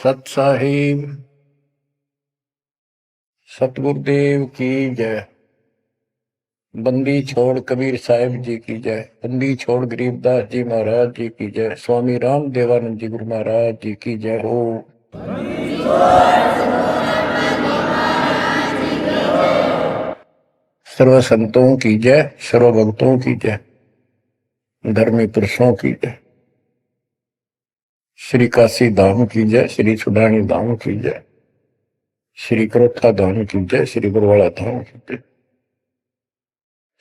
सत साहिब सतगुरुदेव की जय। बंदी छोड़ कबीर साहिब जी की जय। बंदी छोड़ गरीबदास जी महाराज जी की जय। स्वामी राम देवानंद जी गुरु महाराज जी की जय हो। सर्व संतों की जय, सर्व भक्तों की जय, धर्मी पुरुषों की जय। श्री काशी धाम की जय, श्री सुडानी धाम की जय, श्री करोथा धाम की जय, श्री बरवाड़ा धाम की जय।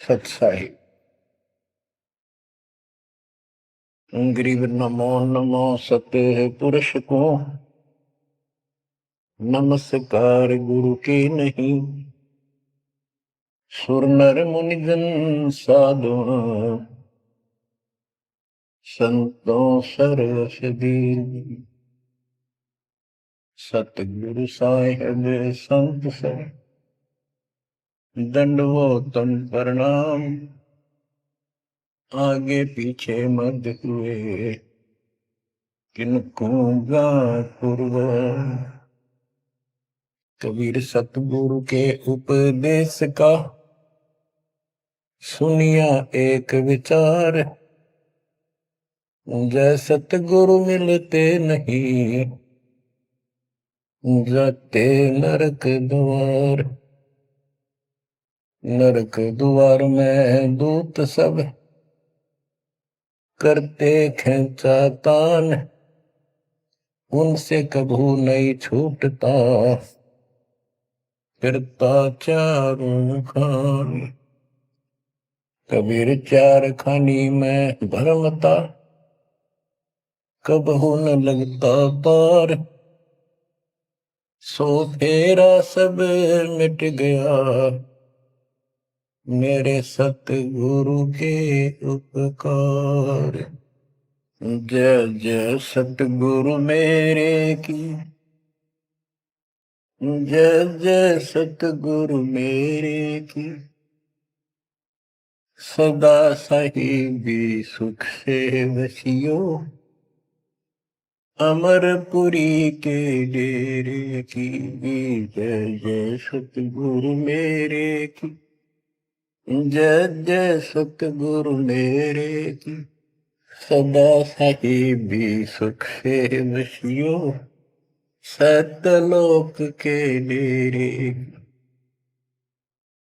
सत साहिब गरीब नमो नमो सत्य पुरुष को, नमस्कार गुरु के नहीं। सुर नर मुनिजन साधु, संतों सरसदी। सतगुरु साहिब संत सब, दंडवतन प्रणाम। आगे पीछे मत हुए, किनको पूर्व। कबीर सतगुरु के उपदेश का, सुनिया एक विचार। जय सतगुरु मिलते नहीं, जाते नरक द्वार। नरक द्वार में दूत सब, करते खेचा तान। उनसे कभू नहीं छूटता, फिरता चारों खान। कबीर चार खानी में भरमता, कबहू न लगता तार। सो फेरा सब मिट गया, मेरे सतगुरु के उपकार। जय जय सतगुरु मेरे की, जय जय सतगुरु मेरे की। सदा साहिबी सुख से वसियो, अमरपुरी के डेरे की। जय जय सतगुरु मेरे की, जय जय सतगुरु मेरे की। सदा साहिबी सुख से वसियो, सतलोक के डेरे।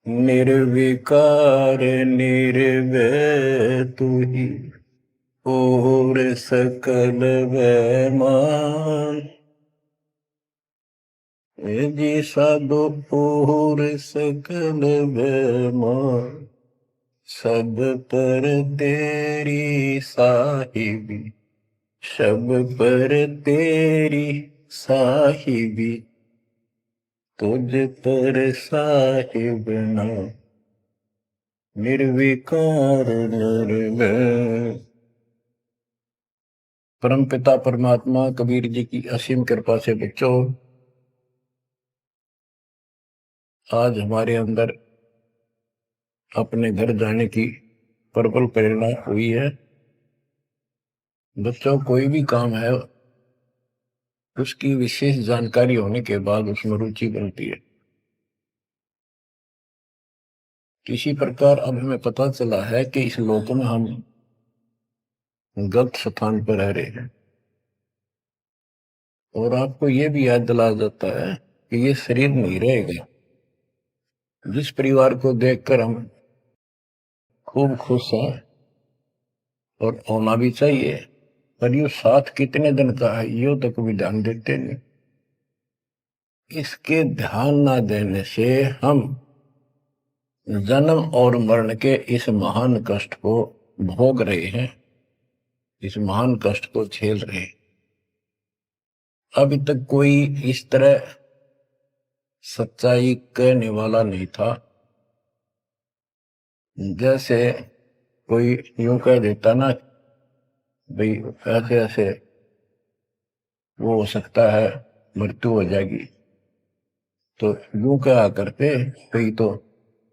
निर्विकार निर्भय तू ही, और सकल वैमान। जी साधो और सकल वैमान। सब पर तेरी साहिबी, सब पर तेरी साहिबी। तुझ पर साहिब ना, निर्विकार निर्भय। परम पिता परमात्मा कबीर जी की असीम कृपा से बच्चों, आज हमारे अंदर अपने घर जाने की प्रबल प्रेरणा हुई है। बच्चों, कोई भी काम है उसकी विशेष जानकारी होने के बाद उसमें रुचि बनती है। इसी प्रकार अब हमें पता चला है कि इस लोक में हम गलत स्थान पर रह रहे हैं, और आपको यह भी याद दिलाया जाता है कि ये शरीर नहीं रहेगा। जिस परिवार को देखकर हम खूब खुश हैं, और होना भी चाहिए, पर ये साथ कितने दिन का है यो तक भी ध्यान देते नहीं। इसके ध्यान ना देने से हम जन्म और मरण के इस महान कष्ट को भोग रहे हैं, इस महान कष्ट को झेल रहे हैं। अभी तक कोई इस तरह सच्चाई कहने वाला नहीं था। जैसे कोई यूं कह देता ना, भाई ऐसे ऐसे वो हो सकता है, मृत्यु हो जाएगी, तो यूं कहा करते कई तो,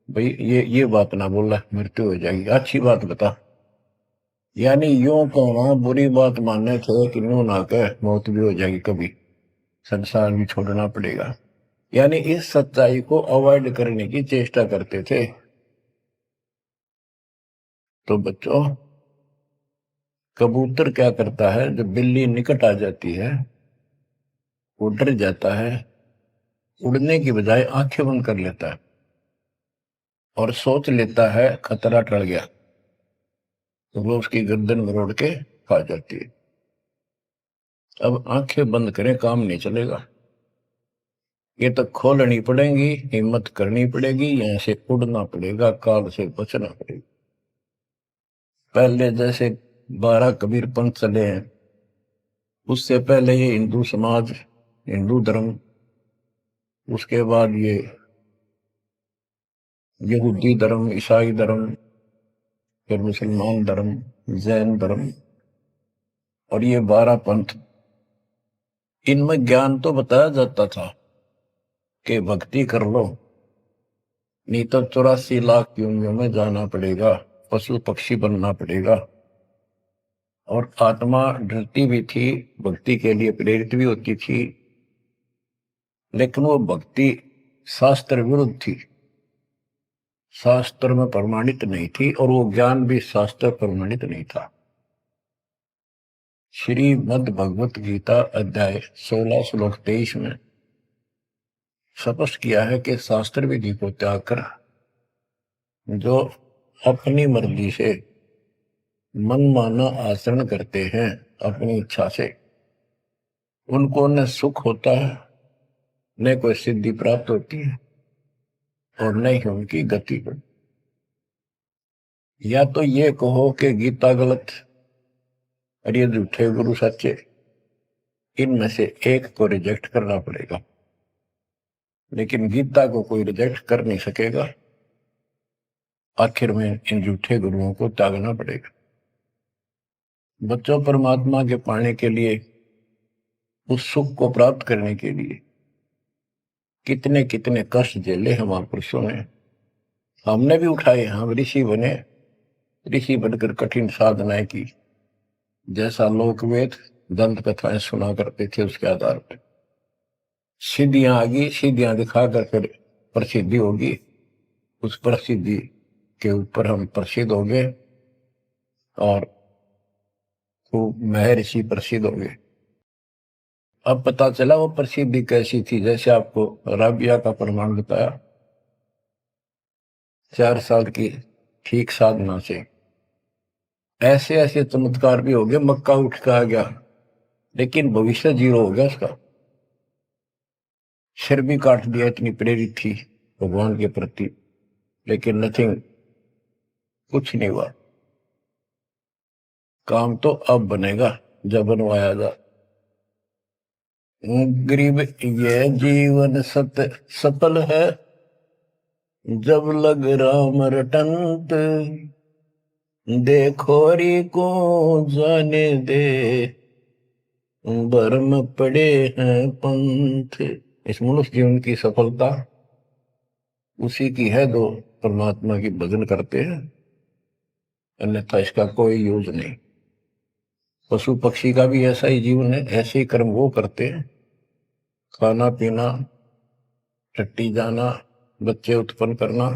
भाई ये बात ना बोला, मृत्यु हो जाएगी, अच्छी बात बता। यानी यूं कहना बुरी बात मानने थे कि यूं ना कह, मौत भी हो जाएगी कभी। संसार भी छोड़ना पड़ेगा। यानी इस सच्चाई को अवॉइड करने की चेष्टा करते थे। तो बच्चों, कबूतर क्या करता है, जब बिल्ली निकट आ जाती है वो डर जाता है, उड़ने की बजाय आंखें बंद कर लेता है और सोच लेता है खतरा टल गया, तो वो उसकी गर्दन मरोड़ के खा जाती है। अब आंखें बंद करें काम नहीं चलेगा, ये तो खोलनी पड़ेगी, हिम्मत करनी पड़ेगी, यहां से उड़ना पड़ेगा, काल से बचना पड़ेगा। पहले जैसे 12 कबीर पंथ चले हैं, उससे पहले ये हिंदू समाज, हिंदू धर्म, उसके बाद ये यहूदी धर्म, ईसाई धर्म, फिर मुसलमान धर्म, जैन धर्म, और ये 12 पंथ, इनमें ज्ञान तो बताया जाता था कि भक्ति कर लो, नहीं तो 84 लाख योनियों में जाना पड़ेगा, पशु पक्षी बनना पड़ेगा। और आत्मा डरती भी थी, भक्ति के लिए प्रेरित भी होती थी, लेकिन वो भक्ति शास्त्र विरुद्ध थी, शास्त्र में प्रमाणित नहीं थी, और वो ज्ञान भी शास्त्र प्रमाणित नहीं था। श्रीमद् भगवत गीता अध्याय 16 श्लोक 23 में स्पष्ट किया है कि शास्त्र विधि को त्याग कर जो अपनी मर्जी से मनमाना आचरण करते हैं अपनी इच्छा से, उनको न सुख होता है, न कोई सिद्धि प्राप्त होती है, और न ही उनकी गति बढ़ती। या तो ये कहो कि गीता गलत और ये झूठे गुरु सच्चे, इनमें से एक को रिजेक्ट करना पड़ेगा, लेकिन गीता को कोई रिजेक्ट कर नहीं सकेगा। आखिर में इन झूठे गुरुओं को त्यागना पड़ेगा। बच्चों, परमात्मा के पाने के लिए, उस सुख को प्राप्त करने के लिए कितने कितने कष्ट झेले हैं महापुरुषों ने, हमने भी उठाए। हम ऋषि बने, ऋषि बनकर कठिन साधनाएं की, जैसा लोकवेद दंत कथाएं सुना करते थे, उसके आधार पर सिद्धियां आ गई, सिद्धियां दिखाकर फिर प्रसिद्धि होगी, उस प्रसिद्धि के ऊपर हम प्रसिद्ध हो गए और खूब महर्षि प्रसिद्ध हो गए। अब पता चला वो प्रसिद्धि कैसी थी, जैसे आपको राबिया का प्रमाण बताया, 4 साल की ठीक साधना से ऐसे ऐसे चमत्कार भी हो गए, मक्का उठ के आ गया, लेकिन भविष्य जीरो हो गया उसका, सिर भी काट दिया, इतनी प्रेरित थी भगवान के प्रति, लेकिन नथिंग, कुछ नहीं हुआ। काम तो अब बनेगा जब बनवाया जा। गरीब ये जीवन सफल है, जब लग राम रटंत, देखोरी को जाने दे, भरम पड़े हैं पंथ। इस मनुष्य जीवन की सफलता उसी की है जो परमात्मा की भजन करते हैं, अन्यथा इसका कोई यूज नहीं। पशु पक्षी का भी ऐसा ही जीवन है, ऐसे ही कर्म वो करते हैं, खाना पीना, टट्टी जाना, बच्चे उत्पन्न करना,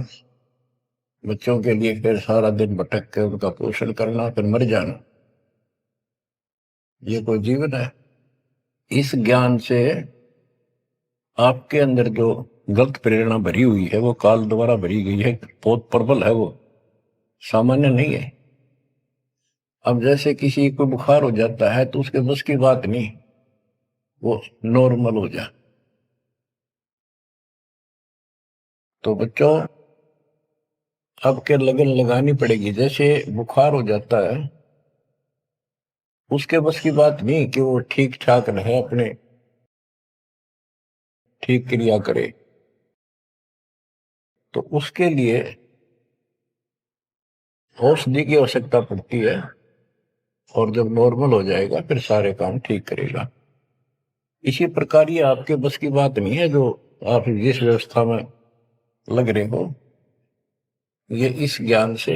बच्चों के लिए फिर सारा दिन भटक के उनका पोषण करना, फिर मर जाना, ये कोई जीवन है? इस ज्ञान से आपके अंदर जो गलत प्रेरणा भरी हुई है वो काल द्वारा भरी गई है, बहुत प्रबल है, वो सामान्य नहीं है। अब जैसे किसी को बुखार हो जाता है तो उसके बस की बात नहीं वो नॉर्मल हो जाए। तो बच्चों, अब के लगन लगानी पड़ेगी। जैसे बुखार हो जाता है, उसके बस की बात नहीं कि वो ठीक ठाक रहे, अपने ठीक क्रिया करे, तो उसके लिए औषधि की आवश्यकता पड़ती है, और जब नॉर्मल हो जाएगा फिर सारे काम ठीक करेगा। इसी प्रकार ये आपके बस की बात नहीं है जो आप जिस व्यवस्था में लग रहे हो, ये इस ज्ञान से,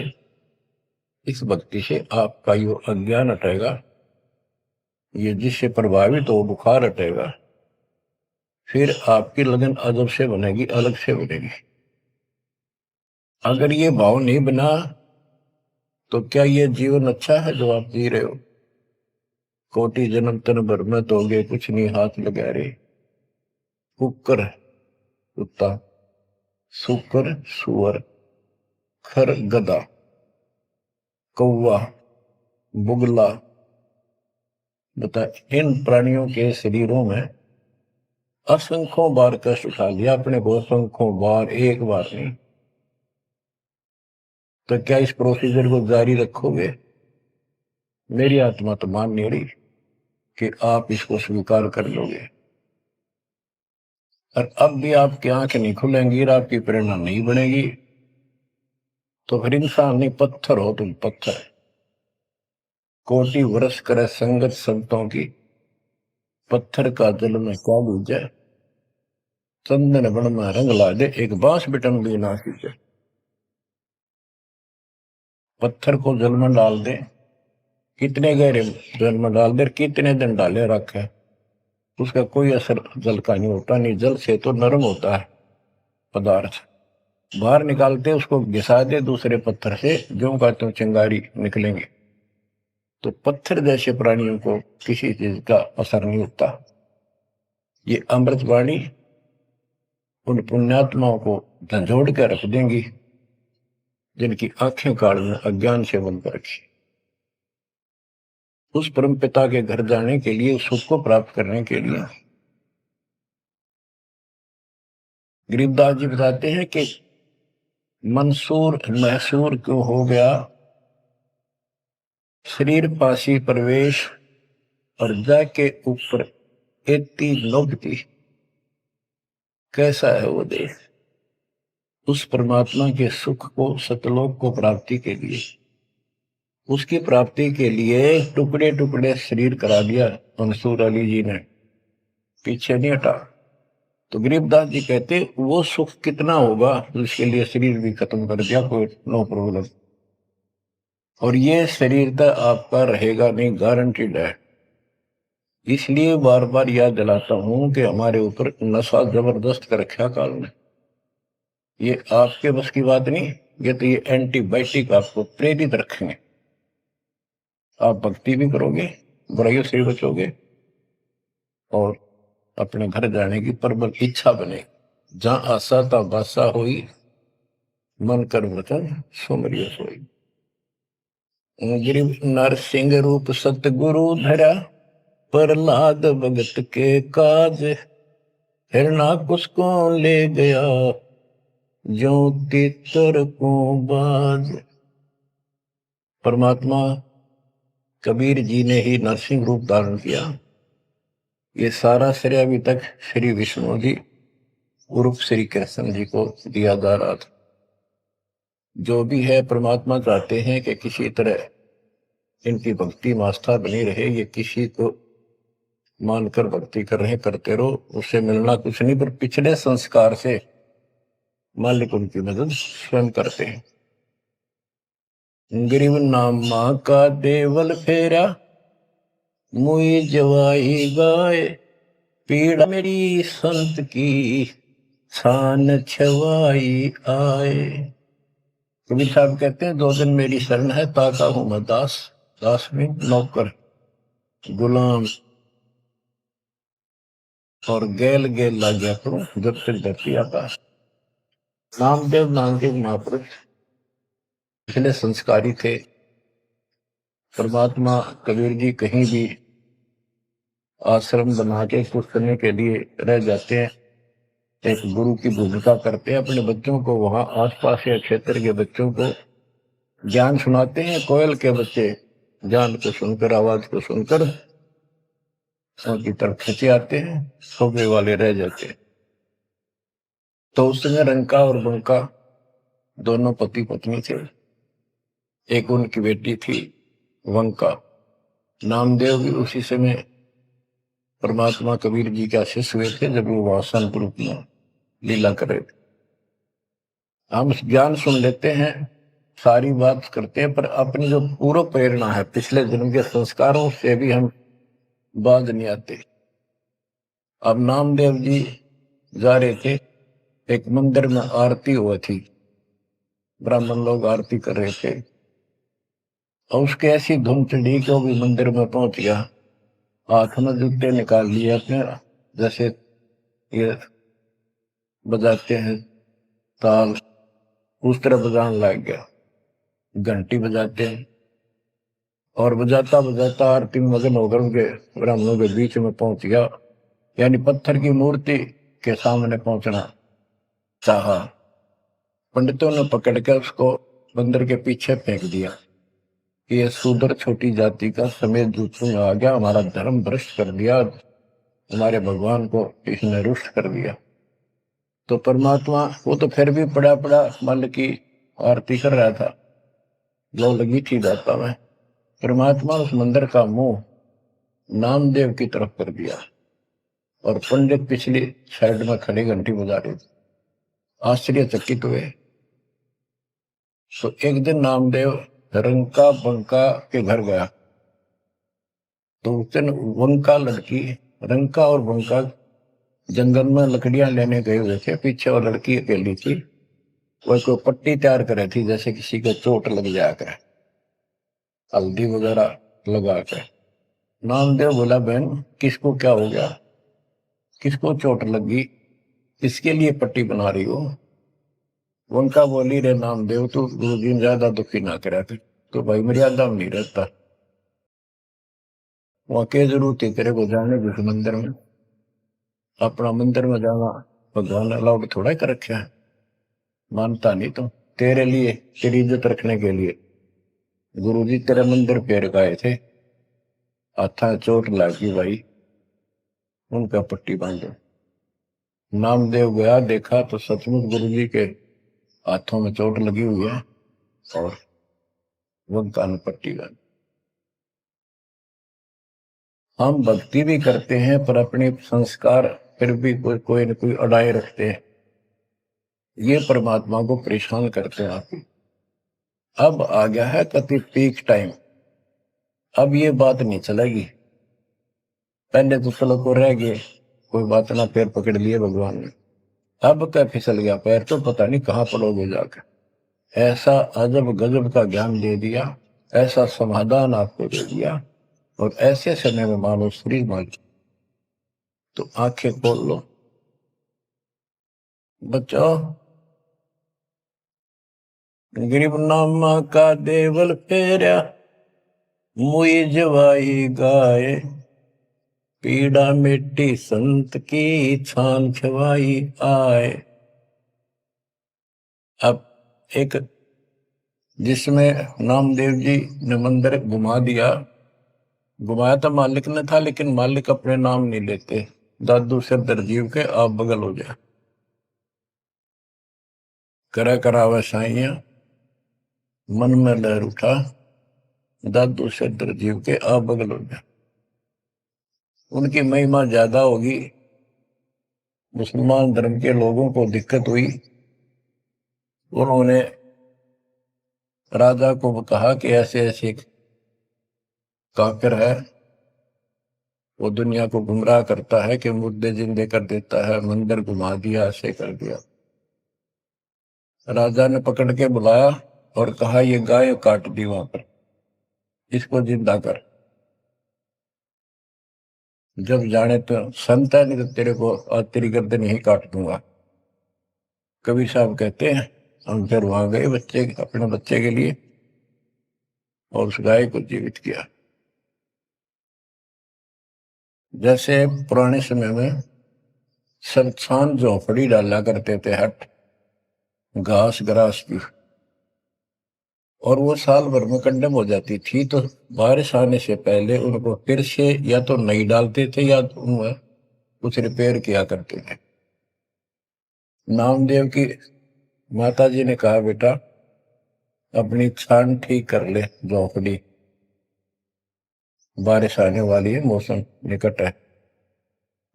इस भक्ति से आपका यो अज्ञान हटेगा, ये जिससे प्रभावित हो बुखार हटेगा, फिर आपकी लगन अदब से बनेगी, अलग से बनेगी। अगर ये भाव नहीं बना तो क्या ये जीवन अच्छा है जो आप जी रहे हो? कोटि जन्म तन भर में दोगे, कुछ नहीं हाथ लगा रे। कुकर कुत्ता, सुकर सुअर, खर गधा, कौवा बुगला। बता, इन प्राणियों के शरीरों में असंख्यों बार कष्ट उठा लिया अपने को, असंख्यों बार, एक बार नहीं। तो क्या इस प्रोसीजर को जारी रखोगे? मेरी आत्मा तो मान नहीं रही कि आप इसको स्वीकार कर लोगे। और अब भी आपकी आंखें नहीं खुलेंगी और आपकी प्रेरणा नहीं बनेगी, तो फिर इंसान नहीं, पत्थर हो तुम, पत्थर। कोटि वर्ष करे संगत संतों की, पत्थर का जल में क्या बूझे। चंदन बन में रंग ला दे, एक बांस बिटन भी ना सीखे। पत्थर को जल में डाल दे, कितने गहरे जल में डाल दे, कितने दिन डाले रखे, उसका कोई असर जल का नहीं होता। नहीं, जल से तो नरम होता है पदार्थ। बाहर निकालते उसको घिसा दे दूसरे पत्थर से, जो का तो चिंगारी निकलेंगे। तो पत्थर जैसे प्राणियों को किसी चीज का असर नहीं होता। ये अमृतवाणी उन पुण्यात्माओं को झंझोड़ कर रख देंगी जिनकी आंखें काल में अज्ञान से बंद कर रखी। उस परम पिता के घर जाने के लिए, सुख को प्राप्त करने के लिए, गरीबदास जी बताते हैं कि मंसूर मैसूर क्यों हो गया, शरीर पासी प्रवेश और जाके ऊपर एती लोकती। कैसा है वो देश? उस परमात्मा के सुख को, सतलोक को प्राप्ति के लिए, उसकी प्राप्ति के लिए टुकड़े टुकड़े शरीर करा दिया मंसूर अली जी ने, पीछे नहीं हटा। तो गरीबदास जी कहते वो सुख कितना होगा जिसके लिए शरीर भी खत्म कर दिया, कोई नो प्रॉब्लम। और ये शरीर तो आपका रहेगा नहीं, गारंटीड है। इसलिए बार बार याद दिलाता हूं कि हमारे ऊपर नशा जबरदस्त कर रखा काल ने। ये आपके बस की बात नहीं, ये तो ये एंटीबायोटिक आपको प्रेरित रखेंगे। आप भक्ति भी करोगे, बुराइयों से भी बचोगे, और अपने घर जाने की प्रबल इच्छा बनेगी। जहां आशा ता बासा हुई, मन कर वचन सुमरियो सोई। गिरिव नरसिंह रूप सतगुरु धरा, प्रहलाद भगत के काज, हिरणाकुश को ले गया, जो तितर को बाज। परमात्मा कबीर जी ने ही नरसिंह रूप धारण किया। ये सारा श्रेय अभी तक श्री विष्णु जी उर्फ श्री कृष्ण जी को दिया जा रहा था। जो भी है, परमात्मा चाहते हैं कि किसी तरह इनकी भक्ति में आस्था बनी रहे। ये किसी को मानकर भक्ति कर रहे, करते रहो, उससे मिलना कुछ नहीं, पर पिछले संस्कार से मालिक उनकी मदद स्वयं करते हैं। गरीब नामा का देवल फेरा, मुई जवाई गाय, पीड़ा मेरी संत की, छान छवाई आए। कबीर साहब कहते हैं, दो दिन मेरी शरण है, ताका हूं मैं दास। दास में नौकर, गुलाम, और गेल गेल ला गया करूं जब तक धरती आकाश। नामदेव नाम के महापुरुष पिछले संस्कारी थे। परमात्मा कबीर जी कहीं भी आश्रम बना के कुछ करने के लिए रह जाते हैं, एक गुरु की भूमिका करते हैं। अपने बच्चों को वहां आसपास के क्षेत्र के बच्चों को ज्ञान सुनाते हैं। कोयल के बच्चे ज्ञान को सुनकर, आवाज को सुनकर उनकी तरफ खींचे आते हैं, सोबे वाले रह जाते हैं। तो उस समय रंका और बंका दोनों पति पत्नी थे। एक उनकी बेटी थी वंका। नामदेव भी उसी समय परमात्मा कबीर जी के शिष्य हुए थे जब वो वहां संत रूप में लीला कर रहे थे। हम ज्ञान सुन लेते हैं, सारी बात करते हैं, पर अपनी जो पूर्व प्रेरणा है, पिछले जन्म के संस्कारों से भी हम बाज नहीं आते। अब नामदेव जी जा रहे थे, एक मंदिर में आरती हुई थी, ब्राह्मण लोग आरती कर रहे थे, और उसके ऐसी धुन चढ़ी कि वो भी मंदिर में पहुंच गया। हाथ में जूते निकाल लिए अपने, जैसे ये बजाते हैं ताल, उस तरह बजाने लग गया, घंटी बजाते हैं, और बजाता बजाता आरती में मगन होकर उनके ब्राह्मणों के बीच में पहुंच गया, यानी पत्थर की मूर्ति के सामने पहुंचना चाहा। पंडितों ने पकड़ कर उसको मंदिर के पीछे फेंक दिया कि यह शूद्र छोटी जाति का समेत दूसरों में आ गया, हमारा धर्म भ्रष्ट कर दिया, हमारे भगवान को इसने रुष्ट कर दिया। तो परमात्मा वो तो फिर भी पड़ा पड़ा मन की आरती कर रहा था, लो लगी थी दाता में। परमात्मा उस मंदिर का मुंह नामदेव की तरफ कर दिया, और पंडित पिछली साइड में खड़े घंटी बजा रहे थे, आश्चर्यचकित हुए। तो एक दिन नामदेव रंका बंका के घर गया, तो उस दिन वंका लड़की, रंका और बंका जंगल में लकड़ियां लेने गए हुए थे, पीछे वो लड़की अकेली थी, वह कोई पट्टी तैयार करे थी, जैसे किसी को चोट लग जाया करे, हल्दी वगैरह लगा कर। नामदेव बोला, बहन किसको क्या हो गया, किसको चोट लगी, किसके लिए पट्टी बना रही हो? उनका बोली, रे नामदेव तू गुरु जी ज्यादा दुखी ना करा कर, तो भाई मर्यादा में नहीं रहता, वहां के जरूरत है तेरे को जाने जिस मंदिर में, अपना मंदिर में जाना भगवान अलाउड थोड़ा कर रखा है, मानता नहीं तो तेरे लिए, तेरी इज्जत रखने के लिए गुरु जी तेरे मंदिर फेर गए थे, हाथा चोट लगी भाई, उनका पट्टी बांधो। नामदेव गया, देखा तो सचमुच गुरु जी के हाथों में चोट लगी हुई है, और उनका पट्टी बांधी। हम भक्ति भी करते हैं पर अपने संस्कार फिर भी कोई न कोई अड़ाए रखते हैं, ये परमात्मा को परेशान करते हैं। आप अब आ गया है कति पीक टाइम, अब ये बात नहीं चलेगी। पहले तो चलो को रह गए, कोई बात ना, पैर पकड़ लिए भगवान ने, अब क्या फिसल गया पैर, तो पता नहीं कहां पड़ोगे जाकर। ऐसा अजब गजब का ज्ञान दे दिया, ऐसा समाधान आपको दे दिया, और ऐसे समय में मानो शरीर मान, तो आंखें खोल लो बच्चों। गरीब नामा का देवल फेरा, मुई जवाई गाय, पीड़ा मिट्टी संत की छान खवाई आए। अब एक जिसमें नामदेव जी ने मंदिर घुमा दिया, घुमाया तो मालिक ने था, लेकिन मालिक अपने नाम नहीं लेते, दादू से दरजीव के आप बगल हो जाए, करा करावे साइया मन में लहर उठा, दादू से दरजीव के आप बगल हो जाए। उनकी महिमा ज्यादा होगी, मुसलमान धर्म के लोगों को दिक्कत हुई, उन्होंने राजा को कहा कि ऐसे ऐसे काफिर है, वो दुनिया को गुमराह करता है कि मुर्दे जिंदे कर देता है, मंदिर घुमा दिया, ऐसे कर दिया। राजा ने पकड़ के बुलाया और कहा, ये गाय काट दी वहां पर, इसको जिंदा कर, जब जाने तो संत है, नहीं तो तेरे को आज तेरी गर्दन यही काट दूंगा। कबीर साहब कहते हैं, हम फिर वहां गए बच्चे, अपने बच्चे के लिए, और उस गाय को जीवित किया। जैसे पुराने समय में संस्थान झोपड़ी डाला करते थे, हट घास ग्रास की, और वो साल भर में कंडम हो जाती थी, तो बारिश आने से पहले उनको फिर से या तो नहीं डालते थे, या तो उनमें कुछ रिपेयर किया करते थे। नामदेव की माता जी ने कहा, बेटा अपनी छान ठीक कर ले झोपड़ी, बारिश आने वाली है, मौसम निकट है।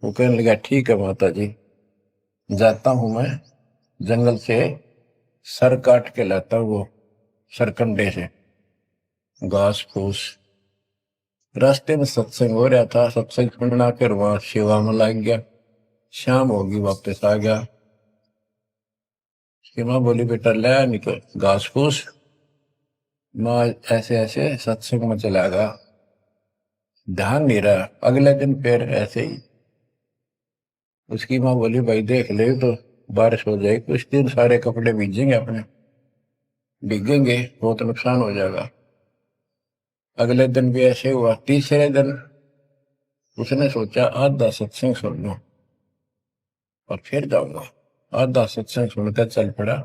वो कहने लगा, ठीक है माता जी, जाता हूं मैं जंगल से सर काट के लाता हूं, वो सरकंडे से घास फूस। रास्ते में सत्संग हो रहा था, सत्संग सुनना, फिर वहां सेवा में लग गया। शाम होगी, वापस आ गया। उसकी माँ बोली बेटा ले निकल घास फूस। माँ ऐसे ऐसे सत्संग में चला गया, ध्यान नहीं रहा। अगले दिन फिर ऐसे ही। उसकी माँ बोली भाई देख ले तो बारिश हो जाएगी, कुछ दिन सारे कपड़े भीजेंगे, अपने भीगेंगे, बहुत नुकसान हो जाएगा। अगले दिन भी ऐसे हुआ। तीसरे दिन उसने सोचा आधा सत्संग सुन लो और फिर जाऊंगा। आधा सत्संग सुनकर चल पड़ा।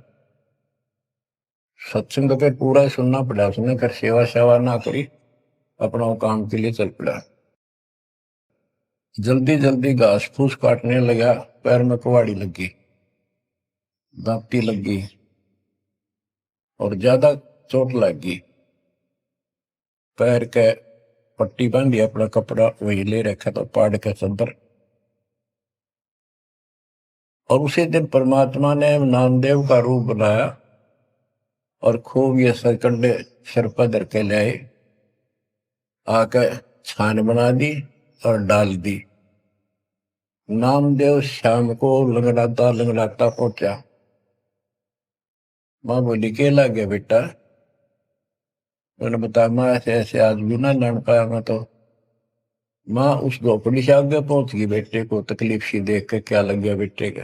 सत्संग तो फिर पूरा ही सुनना पड़ा उसने, फिर सेवा सेवा ना करी, अपना काम के लिए चल पड़ा। जल्दी जल्दी घास फूस काटने लगा, पैर में कुहाड़ी लगी, दांती लगी और ज्यादा चोट लगी। पैर के पट्टी बांधी, अपना कपड़ा वही ले रखा था पाड़ के चद्दर। और उसी दिन परमात्मा ने नामदेव का रूप बनाया और खूब ये सरकंडे सिर पर धर के लाए, आकर छान बना दी और डाल दी। नामदेव शाम को लंगड़ाता लंगड़ाता पहुंचा। माँ बोली के ला गया बेटा? मैंने बताया माँ ऐसे ऐसे आज भी ना लड़ पाया मैं तो। माँ उस झोपड़ी से आगे पहुंच गई, बेटे को तकलीफ सी देख के क्या लग गया बेटे के।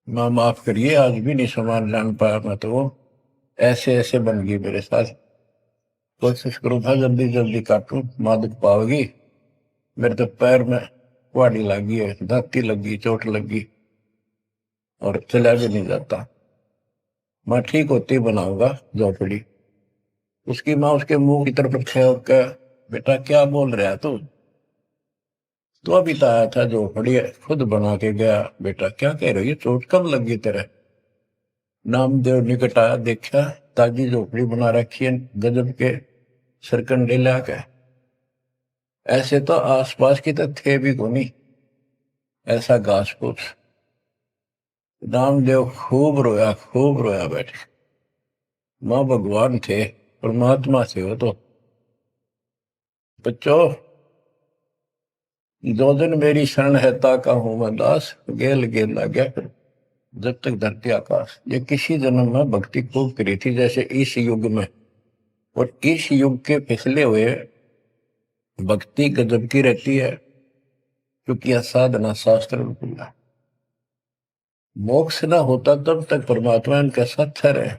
माँ माफ करिए आज भी नहीं सामान लान पाया मैं तो, वो ऐसे ऐसे बन गई मेरे साथ। कोशिश करूँ था जल्दी जल्दी काटूं, माँ दुख पाओगी। मेरे तो पैर में कुहाड़ी लगी है, दांती लगी, चोट लगी और चला भी नहीं जाता। मैं ठीक होती बनाऊंगा झोपड़ी। उसकी माँ उसके मुंह की तरफ फेंक के बेटा क्या बोल रहा है तू? तो अभी तो आया था झोपड़ी खुद बना के गया, बेटा क्या कह रही है, चोट कब लगी तेरे? नामदेव निकट आया, देखा ताजी झोपड़ी बना रखी है गजब के सरकंडे लाके। ऐसे तो आसपास की तो थे भी कोनी, ऐसा घास फूस। नामदेव खूब रोया बैठे। माँ भगवान थे, परमात्मा थे वो तो। बच्चों दो दिन मेरी शरण है ताका हूं मैं दास, गेल गेल ला गया फिर जब तक धरती आकाश। ये किसी जन्म में भक्ति खूब करी थी जैसे इस युग में, और इस युग के पिछले हुए भक्ति गजब की रहती है, क्योंकि यह साधना शास्त्र में खुला। मोक्ष ना होता तब तक परमात्मा इनके साथ ठहरे।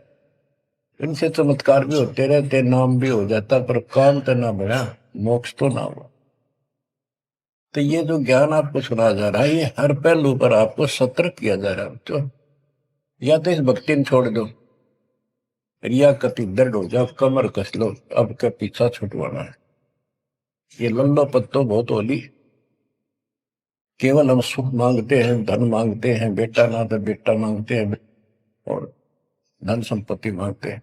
इनसे चमत्कार भी होते रहते, नाम भी हो जाता, पर काम तो ना बढ़ा, मोक्ष तो ना हुआ। तो ये जो ज्ञान आपको सुना जा रहा है, ये हर पहलू पर आपको सतर्क किया जा रहा है। तो या तो इस भक्ति ने छोड़ दो, रिया कति दर्द हो जाओ, कमर कस लो, अब का पीछा छुटवाना है। ये लल्लो पत्तो बहुत होली। केवल हम सुख मांगते हैं, धन मांगते हैं, बेटा ना तो बेटा मांगते हैं और धन संपत्ति मांगते हैं।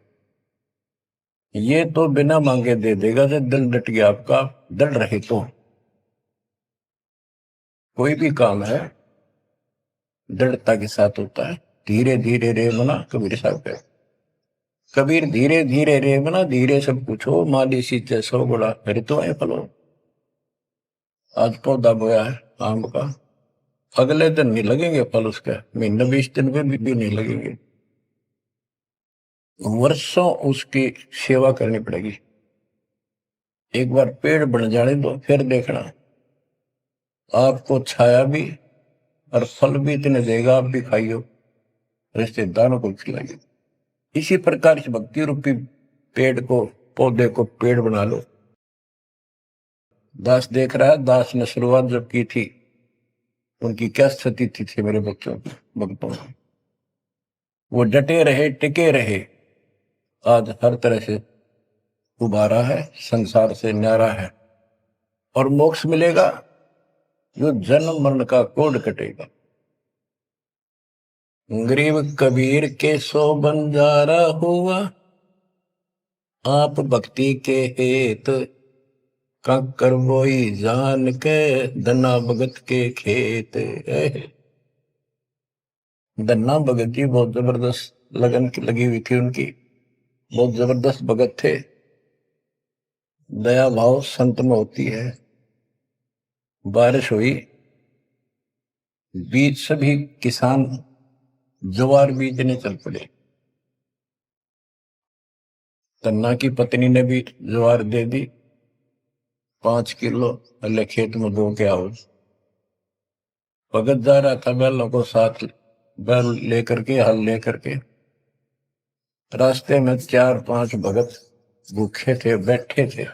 ये तो बिना मांगे दे देगा जब दिल डट गया आपका, डर रहे तो। कोई भी काम है दृढ़ता के साथ होता है। धीरे धीरे रे मना, कबीर साहब है। कबीर धीरे धीरे रे मना, धीरे सब कुछ हो, माली सींचे सौ गुणा ऋतु है फलो। आज पौधा बोया है आम का, अगले दिन नहीं लगेंगे फल उसके, महीने 20 दिन में भी नहीं लगेंगे, वर्षों उसकी सेवा करनी पड़ेगी। एक बार पेड़ बन जाने दो, फिर देखना आपको छाया भी और फल भी इतने देगा, आप भी खाइयो, रिश्तेदारों को खिलाइए। इसी प्रकार से भक्ति रूपी पेड़ को, पौधे को पेड़ बना लो। दास देख रहा है, दास ने शुरुआत जब की थी उनकी क्या स्थिति थी मेरे बच्चों की, भक्तों की। वो डटे रहे, टिके रहे, आज हर तरह से उबारा है, संसार से न्यारा है और मोक्ष मिलेगा। जो जन्म मरण का कोड कटेगा। गरीब कबीर के सो बंजारा हुआ, आप भक्ति के हेत काकर बोई जान के, धना भगत के खेत। धन्ना भगत जी बहुत जबरदस्त लगन की लगी हुई थी उनकी, बहुत जबरदस्त भगत थे। दया भाव संत में होती है। बारिश हुई, बीज सभी किसान ज्वार बीजने चल पड़े। तन्ना की पत्नी ने भी ज्वार दे दी 5 किलो, अल्ले खेत में बो के आओ। भगत जा रहा था बैलों को साथ, बैल लेकर के, हल लेकर के। रास्ते में 4-5 भगत भूखे थे, बैठे थे।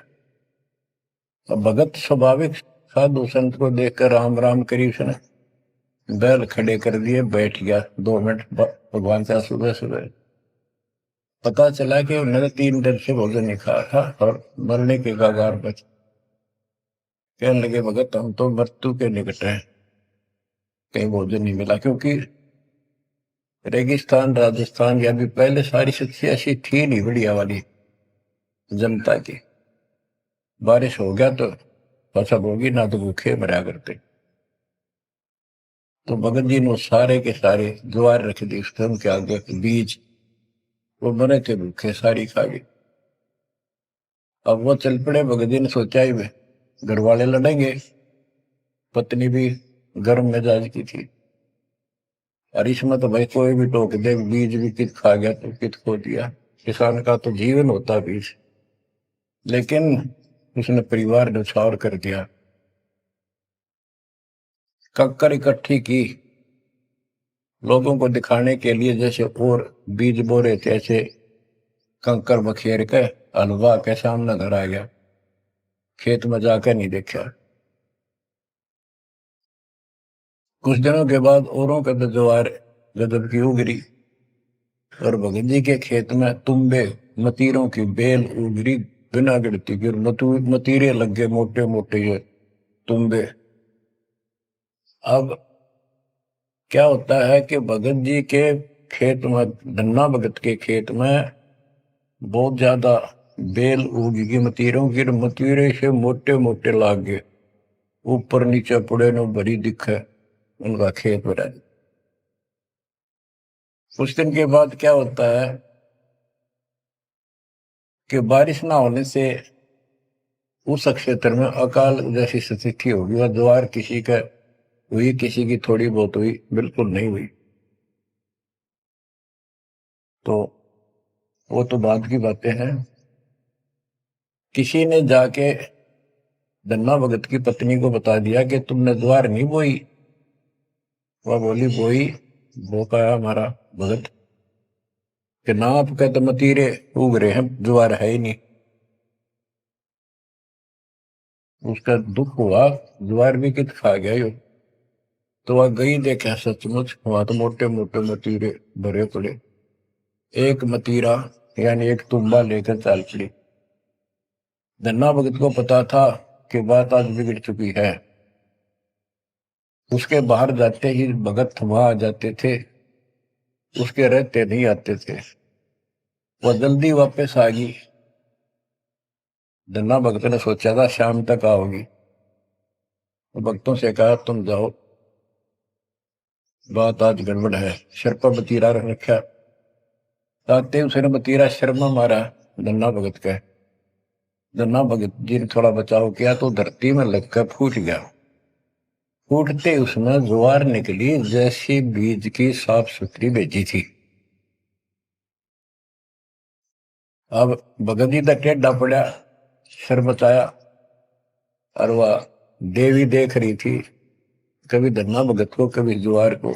अब भगत स्वाभाविक साधु संत को देखकर राम राम करी, उसने बैल खड़े कर दिए, बैठ गया 2 मिनट भगवान से। सुबह सुबह पता चला कि उन्होंने 3 दिन से भोजन नहीं खाया था और मरने के कगार पर। कहने लगे भगत हम तो मृत्यु के निकट हैं, कहीं भोजन नहीं मिला। क्योंकि रेगिस्तान राजस्थान या भी पहले सारी स्थिति ऐसी थी नहीं बढ़िया वाली जनता की। बारिश हो गया तो फसल होगी, ना तो भूखे मरा करते। तो भगत जी ने सारे के सारे ज्वार रख दी उसके उनके आगे, बीज, वो मरे थे भूखे, सारी खा गए। अब वो चल पड़े। भगत जी ने सोचा ही वे घर वाले लड़ेंगे, पत्नी भी गर्म मिजाज की थी, और इसमें तो भाई कोई भी टोक दे, बीज भी कित खा गया तो कित खो दिया। किसान का तो जीवन होता बीज। लेकिन उसने परिवार न्यौछावर कर दिया। कक्कर इकट्ठी की लोगों को दिखाने के लिए, जैसे और बीज बो रहे थे ऐसे कंकर बखेर के हलवा के सामने घर आ गया, खेत में जाकर नहीं देखा। कुछ दिनों के बाद औरों के तो ज्वार गजब की उगरी, और भगत जी के खेत में तुम्बे मतीरों की बेल उगरी बिना गिनती की। मतीरे लग गए मोटे मोटे ये तुम्बे। अब क्या होता है कि भगत जी के खेत में, धन्ना भगत के खेत में बहुत ज्यादा बेल उगी मतीरों की, मतीरे से मोटे मोटे लाग गए, ऊपर नीचे पुड़े न भरी दिखे उनका खेत भरा। कुछ दिन के बाद क्या होता है कि बारिश ना होने से उस क्षेत्र में अकाल जैसी स्थिति होगी। वह ज्वार किसी का हुई, किसी की थोड़ी बहुत हुई, बिल्कुल नहीं हुई। तो वो तो बाद की बातें हैं। किसी ने जाके धन्ना भगत की पत्नी को बता दिया कि तुमने ज्वार नहीं बोई। वह बोली बोई, वो कहा हमारा भगत कि ना आपके तो मतीरे उग रहे हैं, ज्वार है ही नहीं। उसका दुख हुआ, ज्वार भी कित खा गया यो। तो वह गई, देखा सचमुच वहां तो मोटे मोटे मतीरे भरे पड़े। एक मतीरा यानी एक तुम्बा लेकर चल पड़ी। धन्ना भगत को पता था कि बात आज बिगड़ चुकी है। उसके बाहर जाते ही भगत वहां आ जाते थे, उसके रहते नहीं आते थे। वह जल्दी वापस आ गई। धन्ना भगत ने सोचा था शाम तक आओगी, तो भक्तों से कहा तुम जाओ, बात आज गड़बड़ है। सिर पर बतीरा रख रखा, ताते उसने बतीरा सिर में मारा धन्ना भगत का। धन्ना भगत जी ने थोड़ा बचाव किया तो धरती में लगकर फूट गया। फूटते उसमें ज्वार निकली जैसी बीज की साफ सुथरी भेजी थी। अब भगत जी तक टेढ़ा पड़ा, सिर बचाया, और वह देवी देख रही थी, कभी धन्ना भगत को कभी ज्वार को।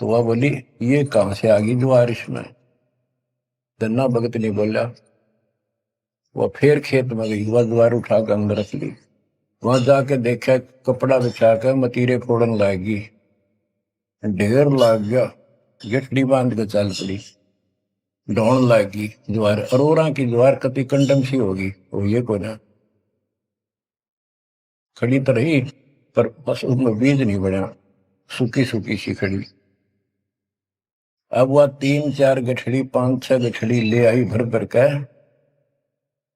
तो वह बोली ये कहां से आ गई ज्वार इसमें। धन्ना भगत नहीं बोला। वह फिर खेत में गई, वह ज्वार उठा कर अंदर रख ली। वहां जाके देखा कपड़ा बिछा कर मतीरे फोड़न लागी, ढेर लाग गया। गठड़ी बांध के चल पड़ी, ढोण लागी ज्वार। अरोरा की ज्वार कति कंडम सी होगी, वो ये को ना खड़ी तो रही, पर बस उसमें बीज नहीं बना, सूखी सूखी सी खड़ी। अब वह 3-4 गठड़ी 5-6 गठड़ी ले आई भर भर के।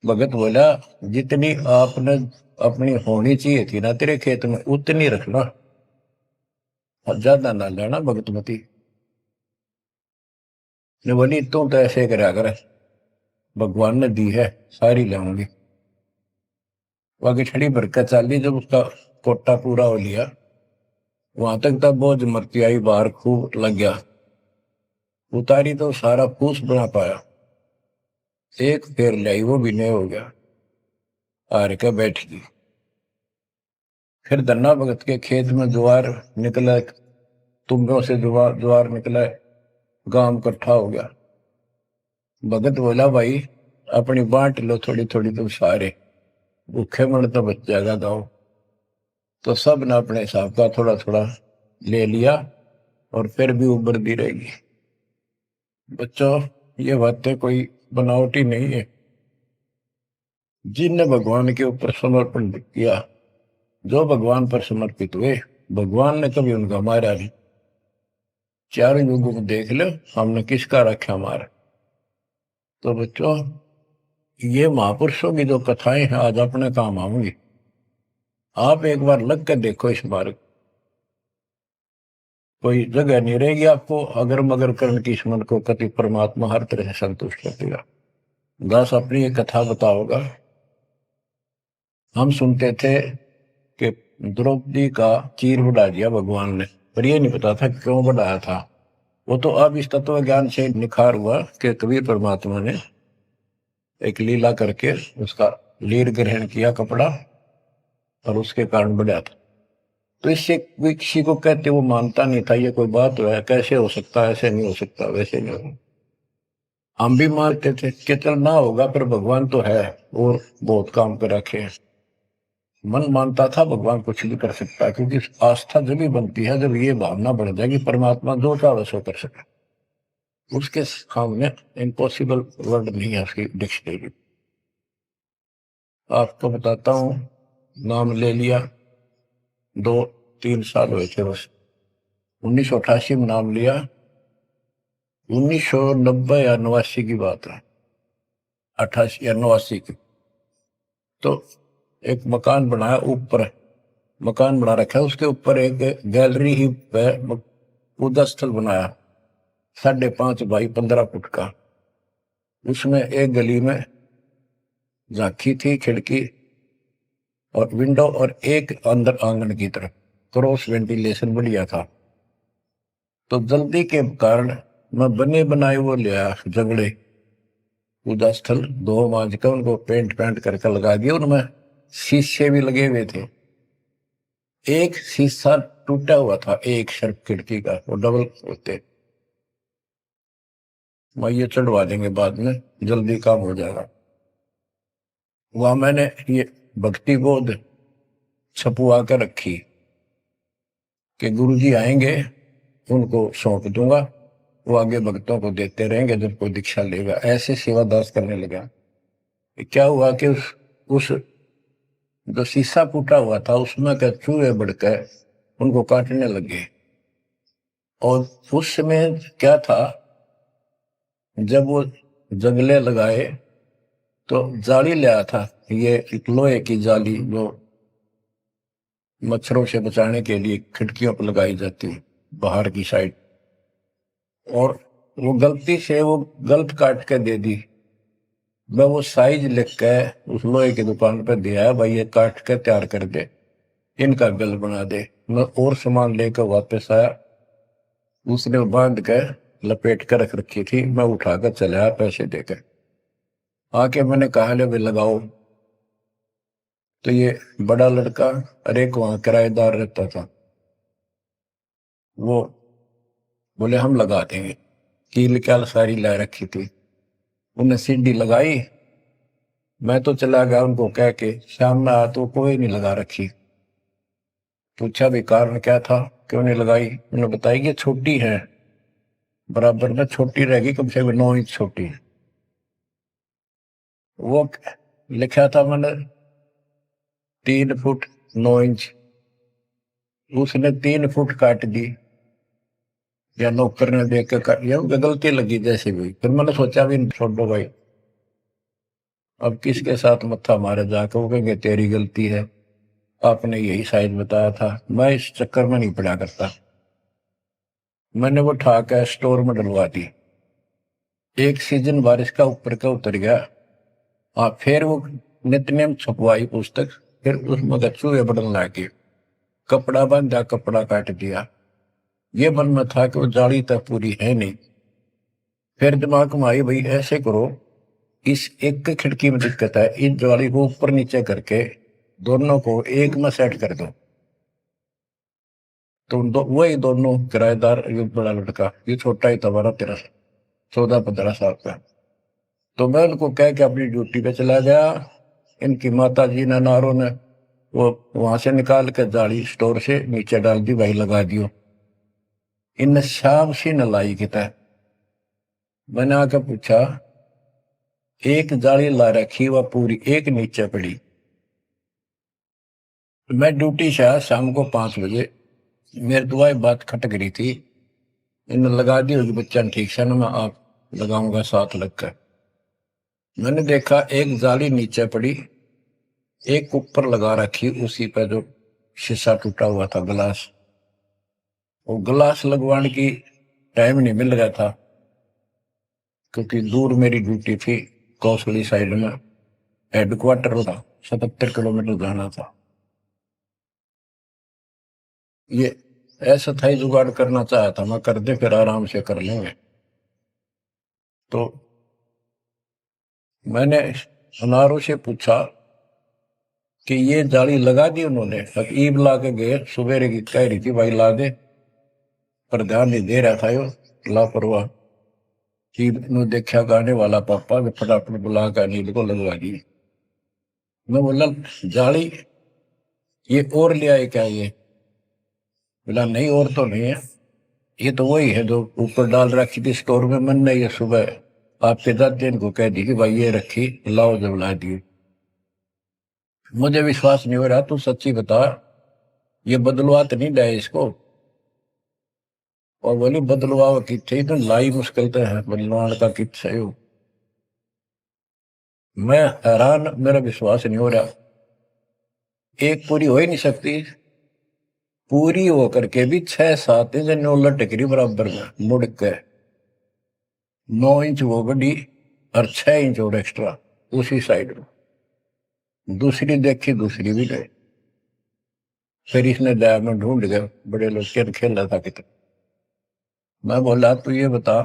भगत बोला जितनी आपने अपनी होनी चाहिए थी ना तेरे खेत में उतनी रखना, ज्यादा ना लेना। भगतमती ने बोली तू तो ऐसे करा कर, भगवान ने दी है सारी लाऊंगी। वह गठड़ी भर के चाली, जब उसका कोटा पूरा हो लिया, वहां तक तब बोझ मरती आई बाहर खूब लग गया, उतारी तो सारा फूस बना पाया, एक फेर लाई वो भी नहीं हो गया, हार के बैठ गई। फिर धन्ना भगत के खेत में ज्वार निकला, तुम्बों से ज्वार ज्वार निकला, गांव इकट्ठा हो गया। भगत बोला भाई अपनी बांट लो थोड़ी थोड़ी, तुम सारे भूखे मर तो बच जाएगा गाँव। तो सब ने अपने हिसाब का थोड़ा थोड़ा ले लिया और फिर भी उबरती रहेगी। बच्चों ये बातें कोई बनावटी नहीं है। जिनने भगवान के ऊपर समर्पण किया, जो भगवान पर समर्पित हुए, भगवान ने कभी उनका मारा नहीं। चारों युगों को देख लो, हमने किसका रखा मारा। तो बच्चों ये महापुरुषों की जो कथाएं हैं आज अपने काम आऊंगी। आप एक बार लग कर देखो इस मार्ग, कोई जगह नहीं रहेगी आपको अगर मगर करने की, इस मन को कति परमात्मा हर तरह से संतुष्ट कर देगा। दास अपनी एक कथा बताओगा। हम सुनते थे कि द्रौपदी का चीर बढ़ा दिया भगवान ने, पर ये नहीं पता था क्यों बढ़ाया था। वो तो अब इस तत्व ज्ञान से निखार हुआ कि कबीर परमात्मा ने एक लीला करके उसका लीर ग्रहण किया कपड़ा, और उसके कारण बढ़ा था। तो इससे कोई किसी को कहते वो मानता नहीं था, ये कोई बात है, कैसे हो सकता है, ऐसे नहीं हो सकता, वैसे नहीं हो। हम भी मानते थे कि चल ना होगा, पर भगवान तो है और बहुत काम कर रखे हैं। मन मानता था भगवान कुछ भी कर सकता है, क्योंकि आस्था जब भी बनती है जब ये भावना बढ़ जाएगी परमात्मा जो चाहे सो कर सके। उसके सामने इम्पॉसिबल वर्ड नहीं है उसकी डिक्शनरी। आपको बताता हूँ, नाम ले लिया, 2-3 साल हुए थे बस। 1988 में नाम लिया, 1990 या 89 की बात है, 88 या 89 की। तो एक मकान बनाया, ऊपर मकान बना रखा है, उसके ऊपर एक गैलरी ही पूजा स्थल बनाया, 5.5 बाई 15 फुट का। उसमें एक गली में झांकी थी, खिड़की और विंडो, और एक अंदर आंगन की तरफ क्रॉस वेंटिलेशन बढ़िया था। तो जल्दी के कारण मैं बने बनाए वो लिया जगड़े, पूजा स्थल 2 मांझ का उनको पेंट करके लगा दिया। उनमें शीशे भी लगे हुए थे, एक शीशा टूटा हुआ था, एक सिर्फ खिड़की का, वो डबल होते। मैं ये चढ़वा देंगे बाद में, जल्दी काम हो जाएगा। वहां मैंने ये भक्ति बोध छपुआ कर रखी कि गुरुजी आएंगे उनको सौंप दूंगा, वो आगे भक्तों को देते रहेंगे जब कोई दीक्षा लेगा। ऐसे सेवादास करने लगा। क्या हुआ कि उस जो शीशा फूटा हुआ था उसमें के चूहे बढ़कर उनको काटने लगे। और उस समय क्या था, जब वो जंगले लगाए तो जाली ले आया था, ये एक लोहे की जाली जो मच्छरों से बचाने के लिए खिड़कियों पर लगाई जाती है बाहर की साइड। और वो गलती से वो गलत काट के दे दी। मैं वो साइज लिख के उस लोहे की दुकान पे दिया, भाई ये काट के तैयार कर दे, इनका गल बना दे। मैं और सामान लेकर वापस आया, उसने बांध के लपेट कर रख रखी थी, मैं उठाकर चला आया पैसे देकर। आके मैंने कहा ले भाई लगाओ। तो ये बड़ा लड़का, अरे वहां किराएदार रहता था, वो बोले हम लगा देंगे। कील क्या सारी ला रखी थी, उन्हें सीढ़ी लगाई। मैं तो चला गया उनको कह के, शाम में आया तो कोई नहीं लगा रखी। पूछा भी कारण क्या था, क्यों नहीं लगाई। उन्होंने बताई कि छोटी है, बराबर में छोटी रहेगी, कम से कम 9 इंच छोटी। वो लिखा था मैंने 3 फुट 9 इंच, उसने 3 फुट काट दी, या नौकर ने देख के काट, या गलती लगी जैसे भी। फिर मैंने सोचा भी छोड़ो भाई, अब किसके साथ मत्था मारे जाकर, वो कहेंगे तेरी गलती है, आपने यही साइज बताया था। मैं इस चक्कर में नहीं पड़ा करता। मैंने वो उठा कर स्टोर में डलवा दी। एक सीजन बारिश का ऊपर का उतर गया। हाँ, फिर वो नित्य नेम छपवाई पुस्तक, फिर उसमें चूहे बढ़ने लगे। कपड़ा बांधा, कपड़ा काट दिया। ये मन में था कि वो जाली तक पूरी है नहीं। फिर दिमाग में आई, भाई ऐसे करो, इस एक खिड़की में दिक्कत है, इस जाली को ऊपर नीचे करके दोनों को एक में सेट कर दो। तो वही दोनों किराएदार, ये बड़ा लड़का, ये छोटा ही था, 12-13 14-15 साल का। तो मैं उनको कह के अपनी ड्यूटी पे चला गया। इनकी माता जी ने, नारों ने, वो वहां से निकाल के जाली स्टोर से नीचे डाल दी, भाई लगा दियो। इन शाम सी न लाई किता। मैंने आकर पूछा, एक जाली ला रखी, वह पूरी एक नीचे पड़ी। मैं ड्यूटी से आया शाम को 5 बजे। मेरे दुआएं बात खटक रही थी, इन लगा दी होगी बच्चा ने ठीक से ना, मैं आप लगाऊंगा साथ लगकर। मैंने देखा एक जाली नीचे पड़ी, एक ऊपर लगा रखी, उसी पे जो शीशा टूटा हुआ था, गिलास। वो गिलास लगवाने की टाइम नहीं मिल रहा था, क्योंकि दूर मेरी ड्यूटी थी, कौशली साइड में हेडक्वार्टर था, 77 किलोमीटर जाना था। ये ऐसा था ही, जुगाड़ करना चाहा था मैं, कर दे फिर आराम से कर लेंगे। तो मैंने अनारों से पूछा कि ये जाली लगा दी उन्होंने? ईब ला के गए, सुबेरे की कह रही थी भाई ला दे, पर ध्यान नहीं दे रहा था यो, लापरवाह। ईब ने देखा गाने वाला पापा, फटाफट बुला कर नींद को लगवा दी। मैं बोला जाली ये और ले आए क्या? ये बोला नहीं और तो नहीं है, ये तो वही है जो ऊपर डाल रखी थी स्टोर में। मन ने ये सुबह आपके दादी इनको कह दी कि भाई ये रखी, लाओ जब ला दी। मुझे विश्वास नहीं हो रहा, तू सच्ची बता, ये बदलवा तो नहीं लाए इसको? और बोली बदलवा किथे, तो लाई मुश्किल तो है बदलवान का कित सही हो। मैं हैरान, मेरा विश्वास नहीं हो रहा। एक पूरी हो ही नहीं सकती, पूरी होकर के भी 6-7 इंच नौ लटक रही बराबर में मुड़ के। 9 इंच वो बड़ी और 6 इंच और एक्स्ट्रा उसी साइड में। दूसरी देखी, दूसरी भी गए। फिर इसने लैब में ढूंढ गए, बड़े लोग खेल खेल रहा था कितना। मैं बोला तू ये बता,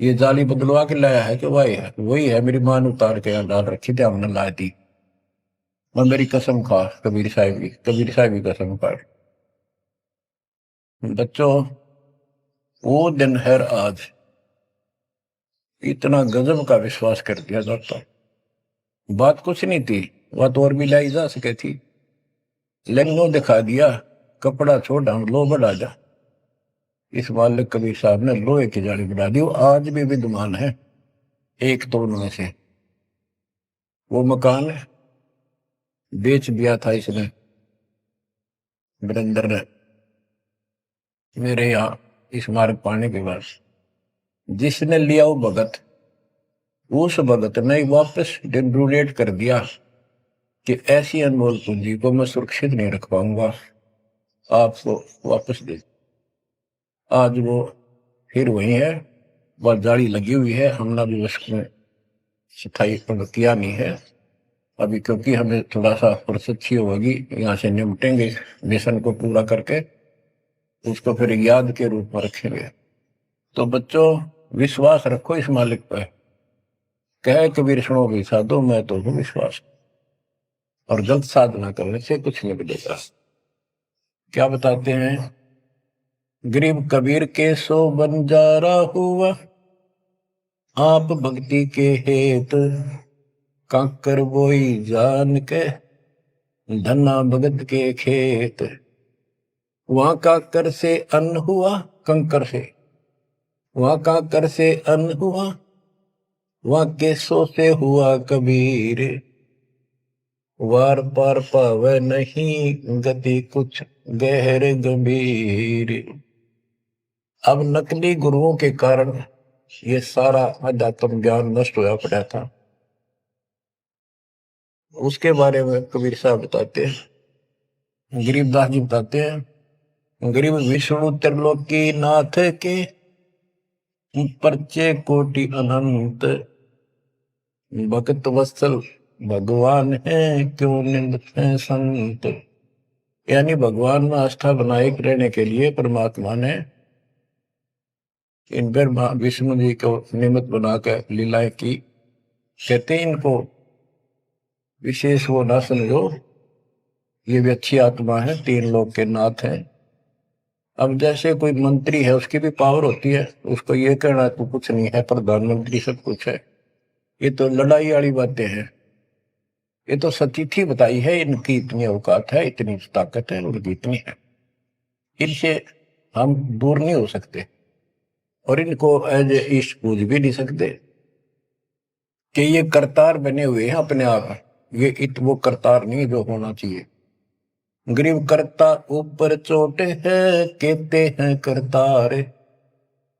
ये जाली बदलवा के लाया है कि वही है? वही है, मेरी मां ने उतार के यहाँ डाल रखी थी, हमने ला दी। मैं मेरी कसम खा, कबीर साहब की कसम खा। बच्चों, वो दिन है आज, इतना गजब का विश्वास कर दिया जाता। बात कुछ नहीं थी, वह तो और भी लाई जा सके थी, लेकिन दिखा दिया, कपड़ा छोड़ हम लो बढ़ा जा। इस मालिक कबीर साहब ने लोहे की जाली बढ़ा दी। वो आज भी विद्यमान है, एक तो उनमें से। वो मकान बेच दिया था इसने, वीरेंद्र ने, मेरे यहाँ इस मार्ग पाने के बाद। जिसने लिया वो भगत, उस भगत ने वापस डोनेट कर दिया कि ऐसी अनमोल पूंजी को मैं सुरक्षित नहीं रख पाऊंगा, आपको वापस दे। आज वो फिर वही है, वह जाली लगी हुई है, हमने भी उसमें सफाई किया नहीं है अभी, क्योंकि हमें थोड़ा सा फुर्सत सी होगी, यहाँ से निपटेंगे मिशन को पूरा करके, उसको फिर याद के रूप में रखेंगे। तो बच्चों, विश्वास रखो इस मालिक पर। कह कबीर सुनो भी साधो, मैं तो हूँ विश्वास, और गलत साधना करने से कुछ नहीं मिलेगा। क्या बताते हैं, गरीब कबीर के सो बंजारा हुआ, आप भक्ति के हेत, काकर बोई जान के, धना भगत के खेत। वहां काकर से अन्न हुआ, कंकर से, वहां काकर से अन्न हुआ, वहां केसों से हुआ कबीर, वार पार पावे नहीं गति कुछ गहर गंभीर। अब नकली गुरुओं के कारण ये सारा अध्यात्म ज्ञान नष्ट होया पड़ा था। उसके बारे में कबीर साहब बताते हैं, गरीबदास जी बताते हैं, गरीब विष्णु त्रिलोकी नाथ के, परचे कोटि अनंत, भक्त वत्सल भगवान है, क्यों निंद है संत। यानी भगवान में आस्था बनाए रहने के लिए परमात्मा ने इन पर विष्णु जी को निमित्त बनाकर लीलाएं की। कहते इनको विशेष वो ना समझो, ये भी अच्छी आत्मा है, 3 लोक के नाथ हैं। अब जैसे कोई मंत्री है, उसकी भी पावर होती है, उसको ये कहना तो कुछ नहीं है, प्रधानमंत्री सब कुछ है, ये तो लड़ाई वाली बातें हैं। ये तो सतीथी बताई है, इनकी इतनी औकात है, इतनी ताकत है, उनकी इतनी है, इनसे हम दूर नहीं हो सकते और इनको एज ईस्ट पूज भी नहीं सकते कि ये करतार बने हुए हैं अपने आप। ये वो करतार नहीं जो होना चाहिए। गरीब करता ऊपर चोट है, कहते हैं करतार,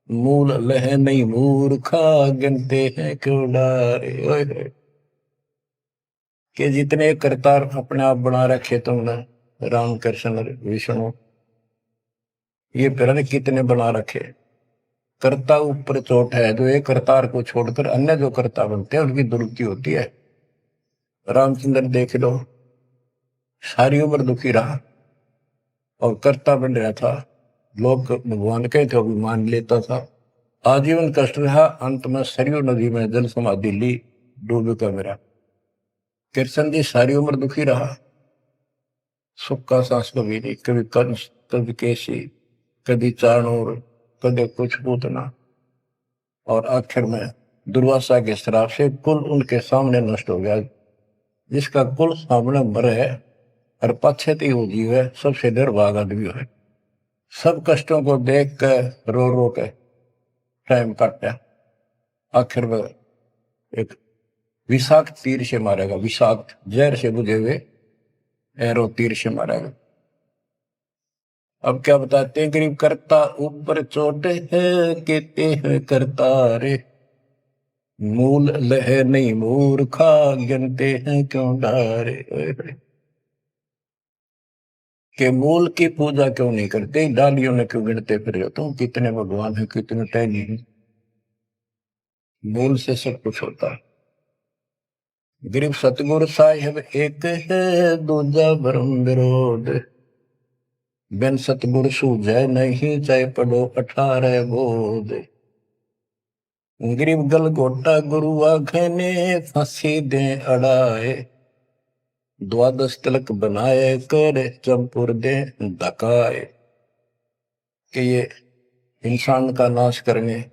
मूल लह नहीं मूर्खा, गिनते हैं क्यों डारे। कि जितने करतार अपने आप बना रखे तुमने, राम कृष्ण विष्णु, ये फिर कितने बना रखे। कर्ता ऊपर चोट है, जो एक करतार को छोड़कर अन्य जो कर्ता बनते हैं उनकी दुरुक्ति होती है। रामचंद्र देख लो, सारी उम्र दुखी रहा और कर्ता बन रहा था, लोग भगवान के थे भी मान लेता था, आजीवन कष्ट रहा, अंत में सरयू नदी में जल समाधि ली, डूब का मेरा। कृष्ण जी सारी उम्र दुखी रहा, सुख का सांस कभी नहीं, कभी कंस, कभी केसी, कभी चाणूर, कभी कुछ पूतना, और आखिर में दुर्वासा के श्राप से कुल उनके सामने नष्ट हो गया। जिसका कुल सामने मरे है और पश्चाती वो जीव है, सबसे निर्भाग आदमी है। सब कष्टों को देख कर रो रो के टाइम काटा, आखिर में एक विषाक्त तीर से मारेगा, विषाक्त जहर से बुझे हुए एरो तीर से मारेगा। अब क्या बताते हैं, गरीब करता ऊपर चोट है, कहते हैं करतारे, मूल लह नहीं मूर्खा, गिनते हैं क्यों डारे। के मूल की पूजा क्यों नहीं करते, डालियों ने क्यों गिनते फिर हो तुम, कितने भगवान है, कितने टहनी है। मूल से सब कुछ होता है। गरीब सतगुरु साहिब एक है, दूजा भरम विरोध, बिन सतगुरु सूझे नहीं, चाहे पढ़ो 18 बोध। गरीब गल गोटा गुरु आखने, फांसी दे अड़ाए, 12 तिलक बनाए कर, चंपुर दे धकाए। कि ये इंसान का नाश करने,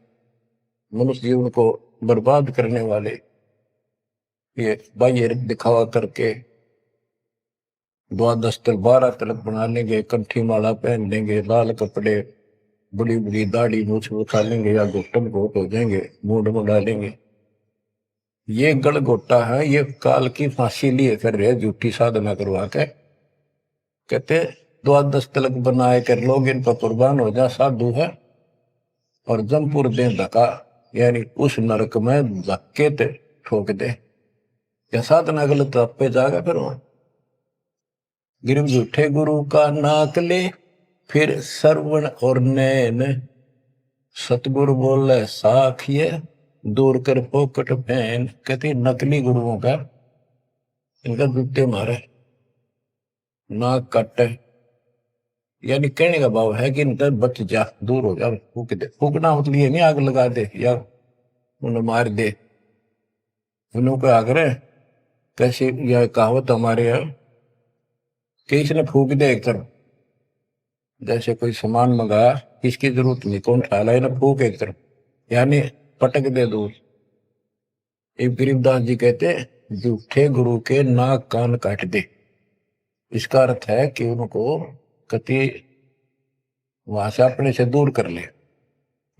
मनुष्य जीवन को बर्बाद करने वाले, ये बाह्य दिखावा करके 12 तिलक 12 तिलक बना लेंगे, कंठी माला पहन लेंगे, लाल कपड़े, बड़ी बड़ी दाढ़ी मूछ उठा लेंगे या घुटन घोट हो जाएंगे, मूड में डालेंगे। ये गलगोटा है, ये काल की फांसी लिए कर रहे, झूठी साधना करवा के। कहते 12 तिलक बनाए कर लोग इन पर कुर्बान हो जा, साधु है, और जमपुर दे धक्का, यानी उस नरक में धक्के ते ठोक दे। क्या साधना गलत पे जाएगा फिर वहां। गिरम झूठे गुरु का नाक ले, फिर श्रवण और नैन, सतगुरु बोले साखिए, दूर कर पोकट फैन। कहते नकली गुरुओं का इनका जूते मारे, नाक काटे, यानी कहने का भाव है कि इनका बच जा, दूर हो जा, फूक दे। फूकना मतलब ये नहीं आग लगा दे या उन्हें मार दे, उन्हों को आग्रह कैसे, यह कहावत हमारे यहाँ कि इसने फूक दे एक तरफ, जैसे कोई सामान मंगाया, इसकी जरूरत नहीं, कौन खा ला, ना फूक एक तरफ, यानी पटक दे दूर। एक गरीबदास जी कहते झूठे गुरु के नाक कान काट दे। इसका अर्थ है कि उनको कति वहां से अपने से दूर कर ले।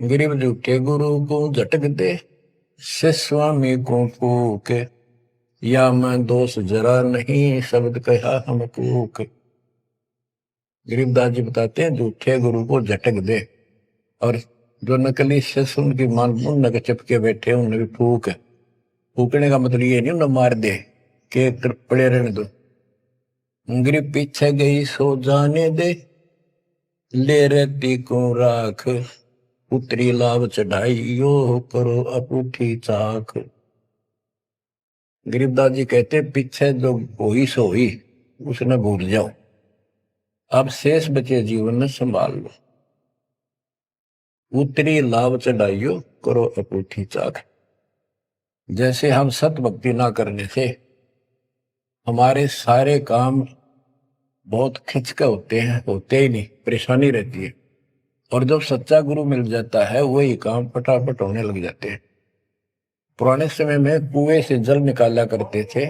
गरीब झूठे गुरु को झटक दे, से स्वामी को फूक, या मैं दोष जरा नहीं, शब्द कहा हम कूक। गरीबदास जी बताते हैं झूठे गुरु को झटक दे, और जो नकली शिष्य उनकी मान मुन्न के चिपके बैठे उन्हें भी फूक। फूकने का मतलब ये नहीं उन्हें मार दे के पड़े रहने दो। गरीब पीछे गई सो जाने दे, ले रहती को राख, उतरी लाभ चढ़ाई यो करो अपूठी चाख। गरीबदास जी कहते पीछे जो हुई सो हुई, उसने भूल जाओ, अब शेष बचे जीवन में संभाल लो, उतरी लाभ चढ़ाइयो करो अपूठी चाक। जैसे हम सत भक्ति ना करने से हमारे सारे काम बहुत खिंच के होते ही नहीं, परेशानी रहती है। और जब सच्चा गुरु मिल जाता है वही काम फटाफट होने लग जाते हैं। पुराने समय में कुएं से जल निकाला करते थे,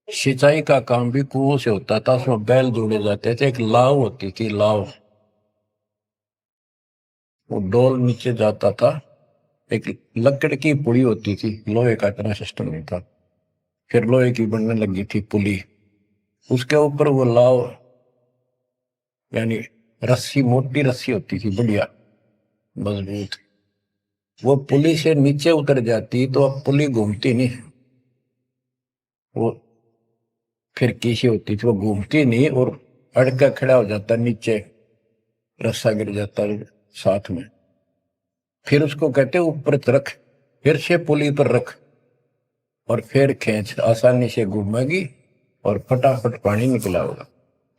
सिंचाई का काम भी कुओं से होता था। उसमें बैल जोड़े जाते थे, एक लाव होती थी, लाव, वो डोल नीचे जाता था, एक लकड़ की पुली होती थी, लोहे का इतना सिस्टम नहीं था, फिर लोहे की बनने लगी थी पुली, उसके ऊपर वो लाव यानी रस्सी, मोटी रस्सी होती थी, बढ़िया मजबूत। वो पुली से नीचे उतर जाती तो अब पुली घूमती नहीं, वो फिर कैसी होती थी, वो घूमती नहीं और अड़का खड़ा हो जाता, नीचे रस्सा गिर जाता साथ में। फिर उसको कहते ऊपर रख, फिर से पुली पर रख और फिर खींच, आसानी से घूमेगी और फटाफट पानी निकला होगा।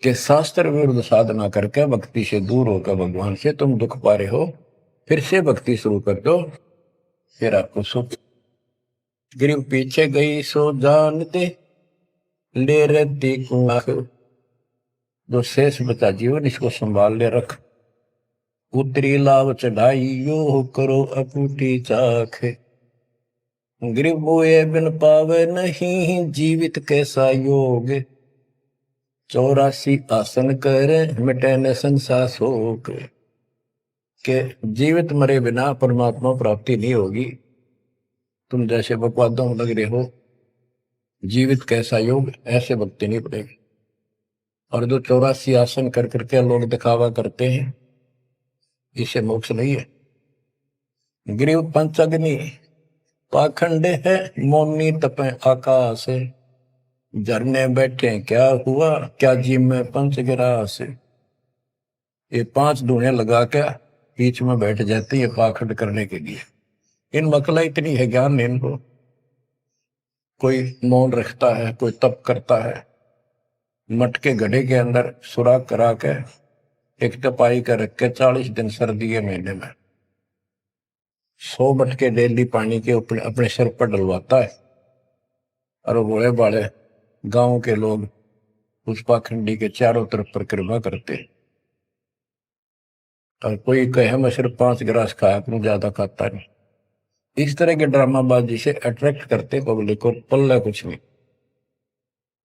कि शास्त्र विरुद्ध साधना करके भक्ति से दूर होकर भगवान से तुम दुख पा रहे हो, फिर से भक्ति शुरू कर दो, फिर आपको सुख। गिरिव पीछे गई सो जानते ले रहती कुआख। जो शेष बचा जीवन इसको संभाल ले रख, उतरी लाभ चढ़ाइयो करो अपूठी चाख। गिरिव बोए बिन पावे नहीं जीवित कैसा योग। 84 आसन करे मिटे न संसार शोक। के जीवित मरे बिना परमात्मा प्राप्ति नहीं होगी। तुम जैसे बकवादों में लग रहे हो, जीवित कैसा योग, ऐसे भक्ति नहीं पड़ेगी। और जो 84 आसन कर करके लोग दिखावा करते हैं, इसे मोक्ष नहीं है। गिरिव पंचअग्नि पाखंड है मौनी तपे आकाश। झरने बैठे क्या हुआ, क्या जी में पंच गिरास। ये 5 धुएं लगा के बीच में बैठ जाती है पाखंड करने के लिए। इन मकला इतनी है ज्ञान नहीं इनको। कोई मौन रखता है, कोई तप करता है, मटके गड्ढे के अंदर सुराख करा के एक तपाई का रख के 40 दिन सर्दी के महीने में 100 मटके डेली पानी के अपने सिर पर डलवाता है। और वो बड़े बड़े गांव के लोग उस पाखंडी के चारों तरफ परिक्रमा करते हैं। और कोई कहे मैं सिर्फ 5 गिलास खाया करूं, ज्यादा खाता नहीं। इस तरह के ड्रामाबाजी से अट्रैक्ट करते पब्लिक को, पल्ला कुछ नहीं।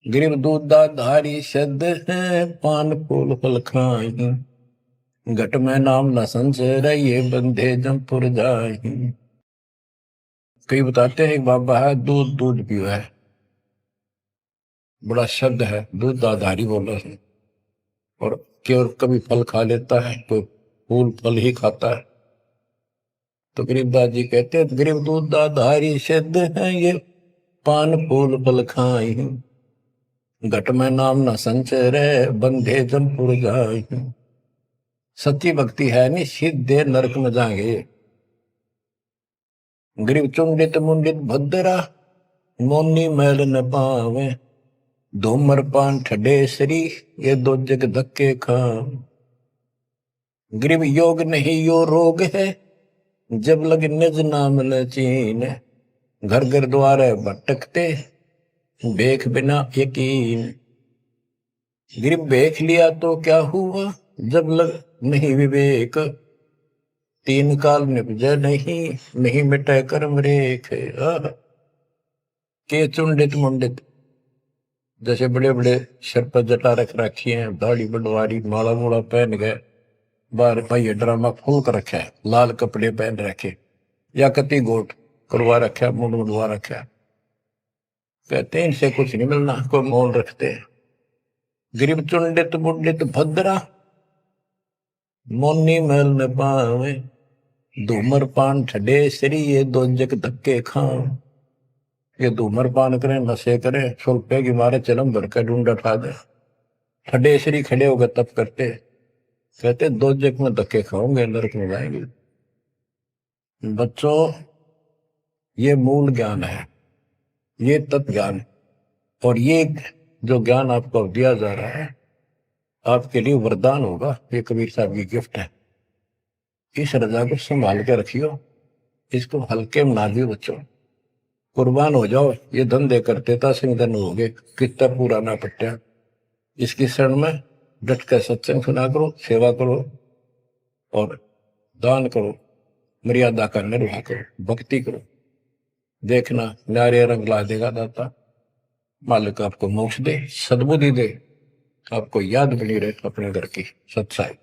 गिरिव दूधा धारी शब्द है पान फूल फल खाई। घट में नाम न संचय ये बंधे जमपुर जाई। कई बताते हैं बाबा है दूध दूध पियो है, बड़ा शब्द है, दूध दाधारी बोला है। और केवल कभी फल खा लेता है, कोई फूल फल ही खाता है। तो गरीबदास जी कहते हैं गरीब दूध दाधारी शब्द है ये पान फूल फल खाई। घट में नाम न संचय रे बंधे जमपुर जाई। सच्ची भक्ति है नहीं, सीधे नरक में जाएंगे। गरीब चुंडित मुंडित भद्रा मोनी मैल न पावे। धूमर पान ठडेसरी ये 2 जग धक्के खा। गरीब योग नहीं यो रोग है जब लग निज नाम ल चीन। घर घर द्वारे भटकते बेख बिना यकीन। गरीब बेख लिया तो क्या हुआ जब लग नहीं विवेक। 3 काल निपजे नहीं मिटे कर्म रेख। के चुंडित मुंडित, जैसे बड़े बड़े सिर पर जटा रख रखी है, दाढ़ी बड़वारी, माला मूला पहन गए, बाहर भाई ड्रामा खोल कर रखा है, लाल कपड़े पहन रखे या कति गोट करवा रखा, मुंड मुंडवा रखा। कहते हैं इनसे कुछ नहीं मिलना, कोई मोल रखते हैं। गरीब चुंडित मुंडित भद्रा मोनी मैल न पावे। धूमर पान ठडे सरी ये 2 जग धक्के खाओ। ये धूमर पान करें, नशे करें, 100 रुपए की मारे चलम भर कर ढूंढ उठा दे, ठडे सरी खड़े होकर तप करते, कहते 2 जग में धक्के खाओगे, नरक में जाएंगे। बच्चों, ये मूल ज्ञान है, ये तत्व ज्ञान है। और ये जो ज्ञान आपको दिया जा रहा है, आपके लिए वरदान होगा। ये कबीर साहब की गिफ्ट है। इस रजा को संभाल के रखियो, इसको हल्के में ना भी बच्चों, कुर्बान हो जाओ। ये धंधे करते था सिंगधन हो गए, कितना पुराना पट्टा। इसकी शरण में डट कर सत्संग सुना करो, सेवा करो और दान करो, मर्यादा का निर्वाह करो, भक्ति करो। देखना नारे रंग ला देगा दाता। मालिक आपको मोक्ष दे, सद्बुद्धि दे, आपको याद बनी रहे अपने घर की सच्चाई।